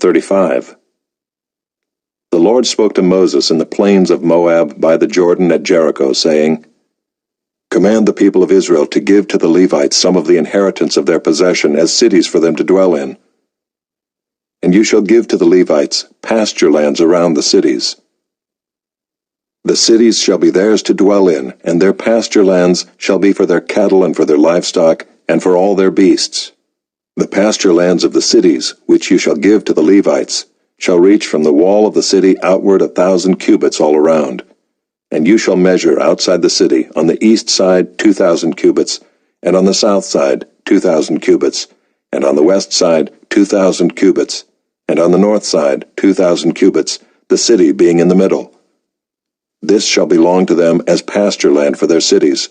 35. The Lord spoke to Moses in the plains of Moab by the Jordan at Jericho, saying, Command the people of Israel to give to the Levites some of the inheritance of their possession as cities for them to dwell in. And you shall give to the Levites pasture lands around the cities. The cities shall be theirs to dwell in, and their pasture lands shall be for their cattle and for their livestock, and for all their beasts. The pasture lands of the cities, which you shall give to the Levites, shall reach from the wall of the city outward 1,000 cubits all around. And you shall measure outside the city, on the east side 2,000 cubits, and on the south side 2,000 cubits, and on the west side 2,000 cubits, and on the north side 2,000 cubits, the city being in the middle. This shall belong to them as pasture land for their cities.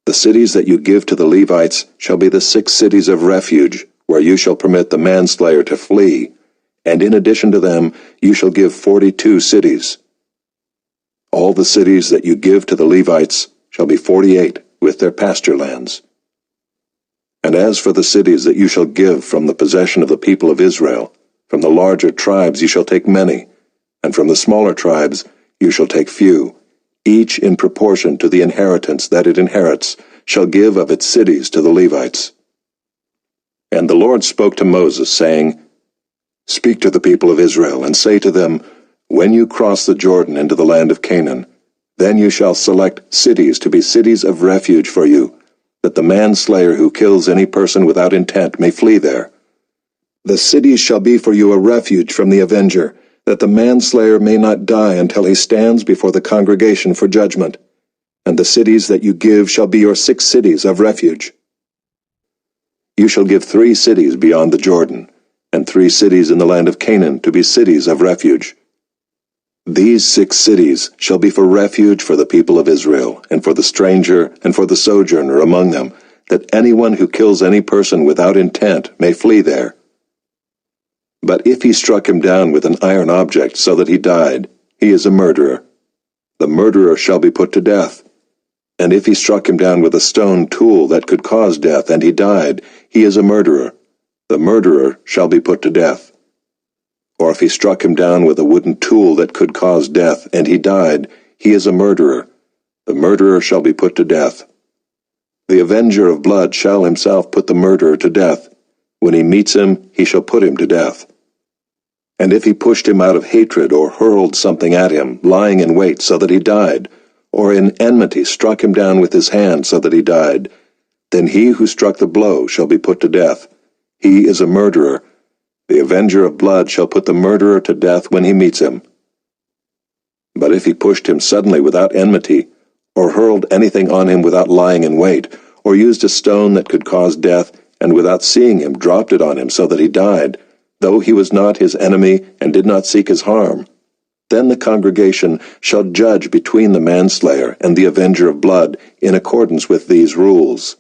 The cities that you give to the Levites shall be the 6 cities of refuge, where you shall permit the manslayer to flee, and in addition to them you shall give 42 cities. All the cities that you give to the Levites shall be 48 with their pasture lands. And as for the cities that you shall give from the possession of the people of Israel, from the larger tribes you shall take many, and from the smaller tribes you shall take few, each in proportion to the inheritance that it inherits, shall give of its cities to the Levites. And the Lord spoke to Moses, saying, Speak to the people of Israel, and say to them, When you cross the Jordan into the land of Canaan, then you shall select cities to be cities of refuge for you, that the manslayer who kills any person without intent may flee there. The cities shall be for you a refuge from the avenger, that the manslayer may not die until he stands before the congregation for judgment. And the cities that you give shall be your 6 cities of refuge. You shall give 3 cities beyond the Jordan, and 3 cities in the land of Canaan to be cities of refuge. These 6 cities shall be for refuge for the people of Israel, and for the stranger and for the sojourner among them, that anyone who kills any person without intent may flee there. But if he struck him down with an iron object so that he died, he is a murderer. The murderer shall be put to death. And if he struck him down with a stone tool that could cause death, and he died, he is a murderer. The murderer shall be put to death. Or if he struck him down with a wooden tool that could cause death, and he died, he is a murderer. The murderer shall be put to death. The avenger of blood shall himself put the murderer to death. When he meets him, he shall put him to death. And if he pushed him out of hatred, or hurled something at him, lying in wait so that he died, or in enmity struck him down with his hand so that he died, then he who struck the blow shall be put to death. He is a murderer. The avenger of blood shall put the murderer to death when he meets him. But if he pushed him suddenly without enmity, or hurled anything on him without lying in wait, or used a stone that could cause death, and without seeing him dropped it on him so that he died, though he was not his enemy and did not seek his harm, then the congregation shall judge between the manslayer and the avenger of blood in accordance with these rules.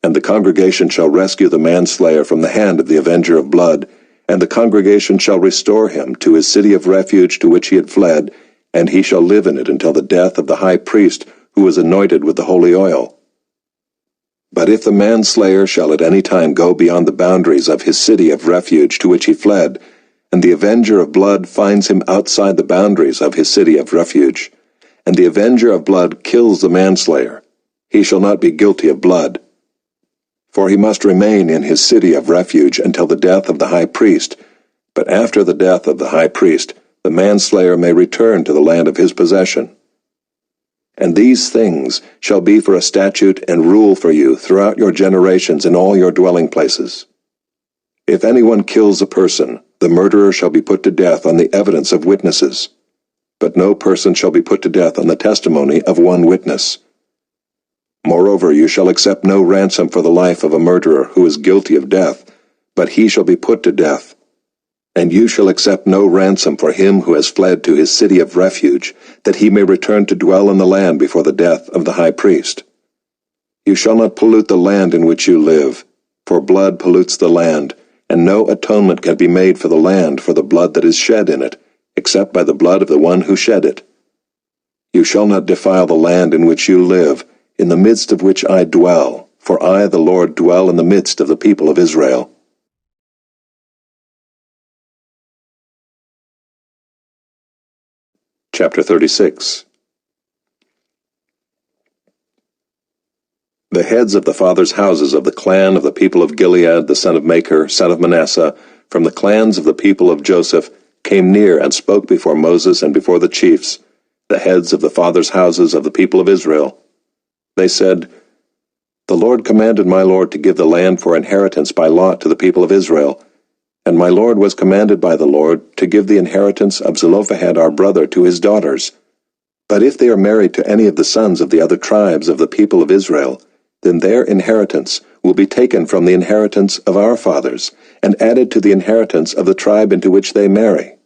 And the congregation shall rescue the manslayer from the hand of the avenger of blood, and the congregation shall restore him to his city of refuge to which he had fled, and he shall live in it until the death of the high priest who was anointed with the holy oil. But if the manslayer shall at any time go beyond the boundaries of his city of refuge to which he fled, and the avenger of blood finds him outside the boundaries of his city of refuge, and the avenger of blood kills the manslayer, he shall not be guilty of blood. For he must remain in his city of refuge until the death of the high priest, but after the death of the high priest, the manslayer may return to the land of his possession. And these things shall be for a statute and rule for you throughout your generations in all your dwelling places. If anyone kills a person, the murderer shall be put to death on the evidence of witnesses. But no person shall be put to death on the testimony of one witness. Moreover, you shall accept no ransom for the life of a murderer who is guilty of death, but he shall be put to death. And you shall accept no ransom for him who has fled to his city of refuge, that he may return to dwell in the land before the death of the high priest. You shall not pollute the land in which you live, for blood pollutes the land, and no atonement can be made for the land for the blood that is shed in it, except by the blood of the one who shed it. You shall not defile the land in which you live, in the midst of which I dwell, for I, the Lord, dwell in the midst of the people of Israel. Chapter 36. The heads of the fathers' houses of the clan of the people of Gilead, the son of Machir, son of Manasseh, from the clans of the people of Joseph, came near and spoke before Moses and before the chiefs, the heads of the fathers' houses of the people of Israel. They said, "The Lord commanded my Lord to give the land for inheritance by lot to the people of Israel, and my Lord was commanded by the Lord to give the inheritance of Zelophehad our brother to his daughters. But if they are married to any of the sons of the other tribes of the people of Israel, then their inheritance will be taken from the inheritance of our fathers, and added to the inheritance of the tribe into which they marry.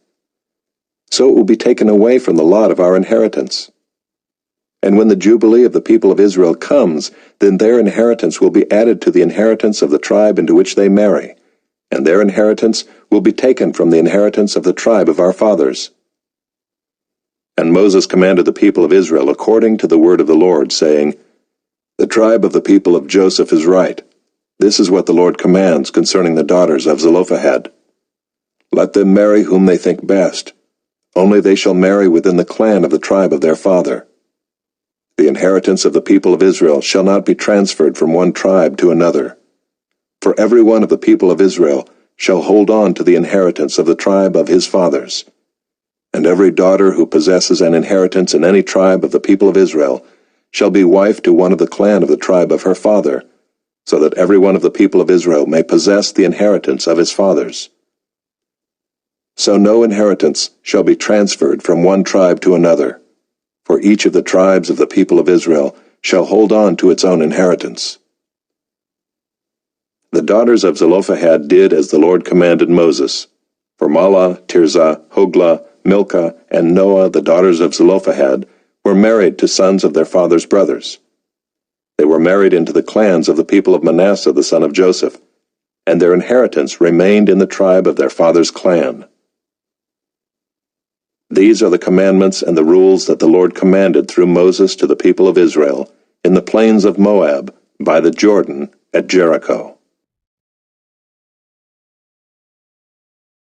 So it will be taken away from the lot of our inheritance. And when the Jubilee of the people of Israel comes, then their inheritance will be added to the inheritance of the tribe into which they marry, and their inheritance will be taken from the inheritance of the tribe of our fathers." And Moses commanded the people of Israel according to the word of the Lord, saying, "The tribe of the people of Joseph is right. This is what the Lord commands concerning the daughters of Zelophehad. Let them marry whom they think best. Only they shall marry within the clan of the tribe of their father. The inheritance of the people of Israel shall not be transferred from one tribe to another. For every one of the people of Israel shall hold on to the inheritance of the tribe of his fathers. And every daughter who possesses an inheritance in any tribe of the people of Israel shall be wife to one of the clan of the tribe of her father, so that every one of the people of Israel may possess the inheritance of his fathers. So no inheritance shall be transferred from one tribe to another, for each of the tribes of the people of Israel shall hold on to its own inheritance." The daughters of Zelophehad did as the Lord commanded Moses, for Mahlah, Tirzah, Hoglah, Milcah, and Noah, the daughters of Zelophehad, were married to sons of their father's brothers. They were married into the clans of the people of Manasseh the son of Joseph, and their inheritance remained in the tribe of their father's clan. These are the commandments and the rules that the Lord commanded through Moses to the people of Israel in the plains of Moab by the Jordan at Jericho.